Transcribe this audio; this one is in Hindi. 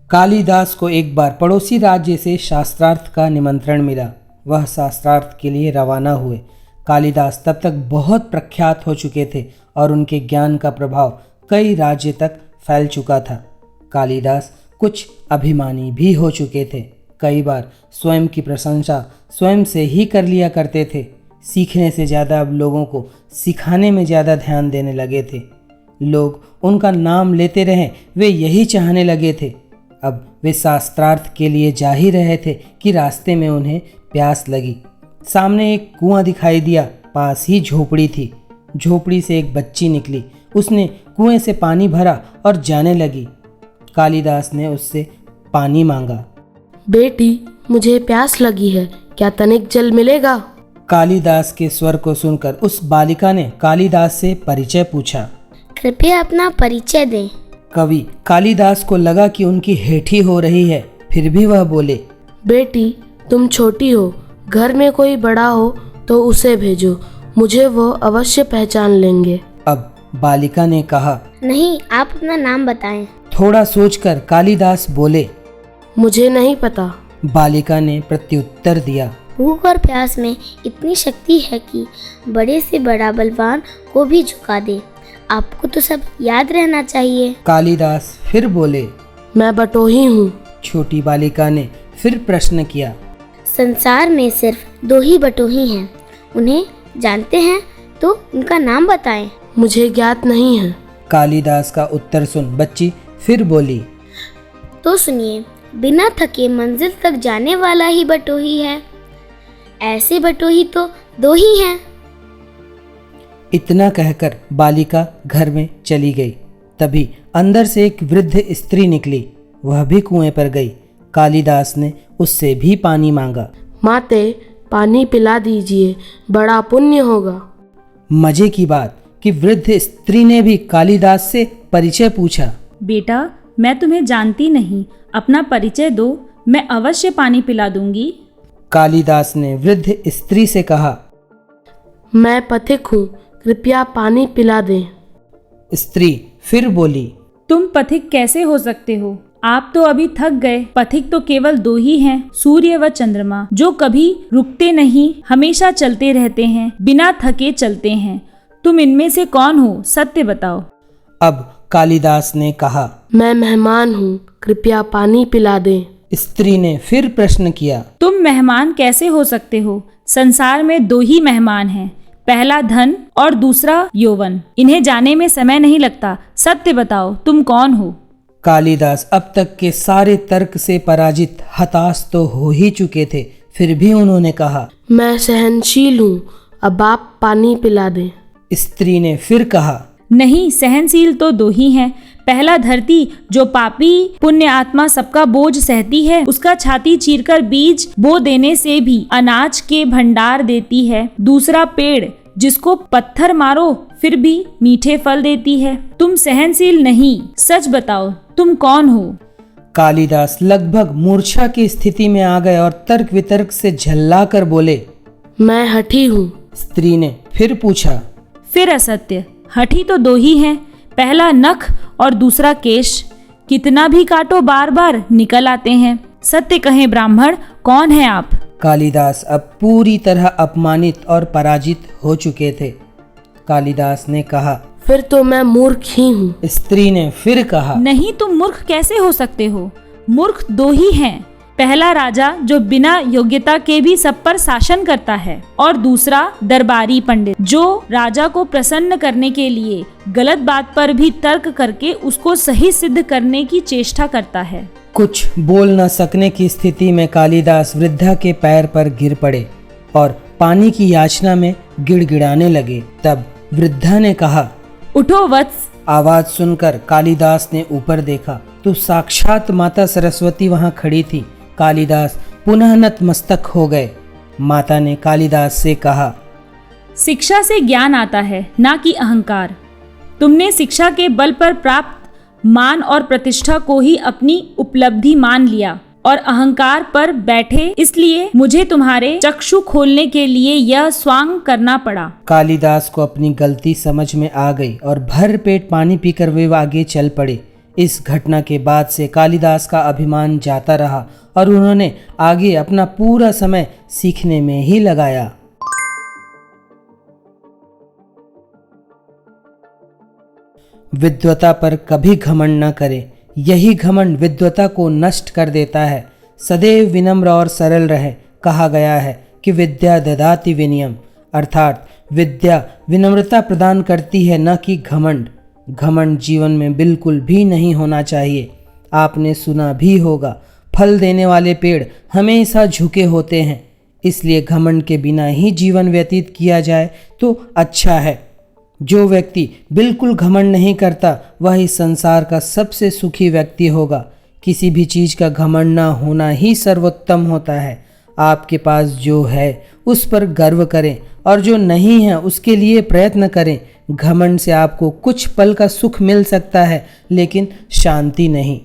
कालिदास को एक बार पड़ोसी राज्य से शास्त्रार्थ का निमंत्रण मिला। वह शास्त्रार्थ के लिए रवाना हुए। कालिदास तब तक बहुत प्रख्यात हो चुके थे और उनके ज्ञान का प्रभाव कई राज्य तक फैल चुका था। कालिदास कुछ अभिमानी भी हो चुके थे। कई बार स्वयं की प्रशंसा स्वयं से ही कर लिया करते थे। सीखने से ज़्यादा अब लोगों को सिखाने में ज़्यादा ध्यान देने लगे थे। लोग उनका नाम लेते रहें, वे यही चाहने लगे थे। अब वे शास्त्रार्थ के लिए जा ही रहे थे कि रास्ते में उन्हें प्यास लगी। सामने एक कुआं दिखाई दिया। पास ही झोपड़ी थी। झोपड़ी से एक बच्ची निकली। उसने कुएं से पानी भरा और जाने लगी। कालिदास ने उससे पानी मांगा। बेटी, मुझे प्यास लगी है, क्या तनिक जल मिलेगा? कालिदास के स्वर को सुनकर उस बालिका ने कालिदास से परिचय पूछा। कृपया अपना परिचय दें। कवि कालिदास को लगा कि उनकी हेठी हो रही है, फिर भी वह बोले, बेटी, तुम छोटी हो, घर में कोई बड़ा हो तो उसे भेजो, मुझे वो अवश्य पहचान लेंगे। अब बालिका ने कहा, नहीं, आप अपना नाम बताएं। थोड़ा सोचकर कालिदास बोले, मुझे नहीं पता। बालिका ने प्रत्युत्तर दिया। भूख और प्यास में इतनी शक्ति है कि बड़े से बड़ा बलवान को भी झुका दे। आपको तो सब याद रहना चाहिए। कालिदास फिर बोले, मैं बटोही हूँ। छोटी बालिका ने फिर प्रश्न किया। संसार में सिर्फ 2 ही बटोही हैं, उन्हें जानते हैं तो उनका नाम बताएं। मुझे ज्ञात नहीं है। कालिदास का उत्तर सुन बच्ची फिर बोली, तो सुनिए, बिना थके मंजिल तक जाने वाला ही बटोही है। ऐसे बटोही तो 2 ही हैं। इतना कहकर बालिका घर में चली गई। तभी अंदर से एक वृद्ध स्त्री निकली। वह भी कुएं पर गई। कालिदास ने उससे भी पानी मांगा। माते, पानी पिला दीजिए, बड़ा पुण्य होगा। मजे की बात कि वृद्ध स्त्री ने भी कालिदास से परिचय पूछा। बेटा, मैं तुम्हें जानती नहीं, अपना परिचय दो, मैं अवश्य पानी पिला दूंगी। कालिदास ने वृद्ध स्त्री से कहा, मैं पथिक हूँ, कृपया पानी पिला दें। स्त्री फिर बोली, तुम पथिक कैसे हो सकते हो? आप तो अभी थक गए। पथिक तो केवल 2 ही हैं, सूर्य व चंद्रमा, जो कभी रुकते नहीं, हमेशा चलते रहते हैं, बिना थके चलते हैं। तुम इनमें से कौन हो? सत्य बताओ। अब कालिदास ने कहा, मैं मेहमान हूँ, कृपया पानी पिला दें। स्त्री ने फिर प्रश्न किया, तुम मेहमान कैसे हो सकते हो? संसार में 2 ही मेहमान हैं, पहला धन और दूसरा यौवन। इन्हें जाने में समय नहीं लगता। सत्य बताओ, तुम कौन हो? कालिदास अब तक के सारे तर्क से पराजित, हताश तो हो ही चुके थे। फिर भी उन्होंने कहा, मैं सहनशील हूँ, अब आप पानी पिला दें। स्त्री ने फिर कहा, नहीं, सहनशील तो 2 ही हैं। पहला धरती, जो पापी पुण्य आत्मा सबका बोझ सहती है, उसका छाती चीरकर बीज बो देने से भी अनाज के भंडार देती है। दूसरा पेड़, जिसको पत्थर मारो फिर भी मीठे फल देती है। तुम सहनशील नहीं, सच बताओ, तुम कौन हो? कालिदास लगभग मूर्छा की स्थिति में आ गए और तर्क वितर्क से झल्लाकर बोले, मैं हठी हूँ। स्त्री ने फिर पूछा, फिर असत्य। हठी तो 2 ही हैं, पहला नख और दूसरा केश, कितना भी काटो बार बार निकल आते हैं। सत्य कहें ब्राह्मण, कौन है आप? कालिदास अब पूरी तरह अपमानित और पराजित हो चुके थे। कालिदास ने कहा, फिर तो मैं मूर्ख ही हूँ। स्त्री ने फिर कहा, नहीं, तुम मूर्ख कैसे हो सकते हो? मूर्ख 2 ही हैं, पहला राजा जो बिना योग्यता के भी सब पर शासन करता है, और दूसरा दरबारी पंडित जो राजा को प्रसन्न करने के लिए गलत बात पर भी तर्क करके उसको सही सिद्ध करने की चेष्टा करता है। कुछ बोल न सकने की स्थिति में कालिदास वृद्धा के पैर पर गिर पड़े और पानी की याचना में गिड़गिड़ाने लगे। तब वृद्धा ने कहा, उठो वत्स। आवाज सुनकर कालिदास ने ऊपर देखा तो साक्षात माता सरस्वती वहां खड़ी थी। कालिदास पुनः नतमस्तक हो गए। माता ने कालिदास से कहा, शिक्षा से ज्ञान आता है, ना कि अहंकार। तुमने शिक्षा के बल पर प्राप्त मान और प्रतिष्ठा को ही अपनी उपलब्धि मान लिया और अहंकार पर बैठे, इसलिए मुझे तुम्हारे चक्षु खोलने के लिए यह स्वांग करना पड़ा। कालिदास को अपनी गलती समझ में आ गई और भर पेट पानी पीकर वे आगे चल पड़े। इस घटना के बाद से कालिदास का अभिमान जाता रहा और उन्होंने आगे अपना पूरा समय सीखने में ही लगाया। विद्वता पर कभी घमंड न करें, यही घमंड विद्वता को नष्ट कर देता है। सदैव विनम्र और सरल रहे। कहा गया है कि विद्या ददाति विनयम, अर्थात विद्या विनम्रता प्रदान करती है, न कि घमंड। घमंड जीवन में बिल्कुल भी नहीं होना चाहिए। आपने सुना भी होगा, फल देने वाले पेड़ हमेशा झुके होते हैं, इसलिए घमंड के बिना ही जीवन व्यतीत किया जाए तो अच्छा है। जो व्यक्ति बिल्कुल घमंड नहीं करता वह इस संसार का सबसे सुखी व्यक्ति होगा। किसी भी चीज़ का घमंड न होना ही सर्वोत्तम होता है। आपके पास जो है उस पर गर्व करें और जो नहीं है उसके लिए प्रयत्न करें। घमंड से आपको कुछ पल का सुख मिल सकता है, लेकिन शांति नहीं।